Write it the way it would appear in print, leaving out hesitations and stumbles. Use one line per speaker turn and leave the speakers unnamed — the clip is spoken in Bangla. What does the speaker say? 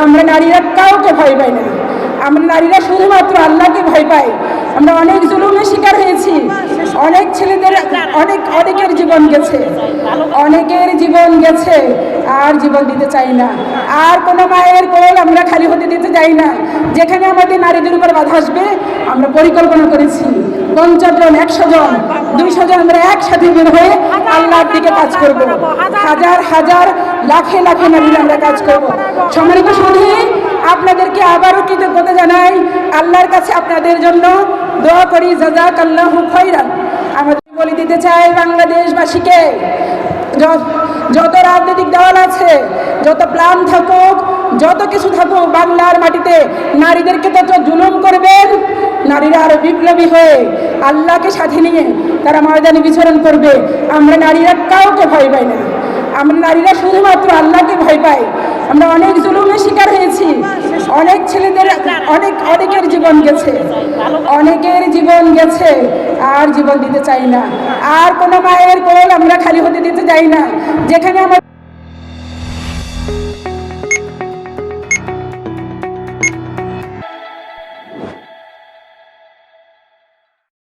আমরা নারীরা কাউকে ভয় পাই না। আমরা নারীরা শুধুমাত্র আল্লাহকে ভয় পাই। আমরা অনেক জুলুমের শিকার হয়েছি, অনেক ছেলেদের অনেকের জীবন গেছে, অনেকের জীবন গেছে, আর জীবন দিতে চাই না। আর কোনো মায়ের কোল আমরা খালি হতে দিতে চাই না। যেখানে আমাদের নারীদের উপর বাধা আসবে, আমরা পরিকল্পনা করেছি 50 জন, 100 জন, 200 জন আমরা একসাথে বের হয়ে আল্লাহর দিকে কাজ করব। হাজার হাজার লাখে লাখে নারীরা আমরা কাজ করব। সম্মানিত সুধী, আপনাদেরকে আবারও কৃতজ্ঞতা জানাই। আল্লাহর কাছে আপনাদের জন্য দোয়া করি, জাযাকাল্লাহু খাইরান। আমাদের বলে দিতে চাই বাংলাদেশবাসীকে, যত রাজনৈতিক দল আছে, যত প্ল্যান থাকুক, যত কিছু থাকুক, বাংলার মাটিতে নারীদেরকে তত জুলুম করবেন, নারীরা আরো বিপ্লবী হয়ে আল্লাহকে সাথে নিয়ে তারা ময়দানে বিচরণ করবে। আমরা নারীরা কাউকে ভয় পাই না। আমরা নারীরা শুধুমাত্র আল্লাহকে ভয় পাই। আমরা অনেক জুলুমের শিকার হয়েছি, অনেক ছেলেদের অনেকের জীবন গেছে, অনেকের জীবন গেছে, আর জীবন দিতে চাই না। আর কোনো মায়ের কোল আমরা খালি হতে দিতে চাই না। যেখানে আমার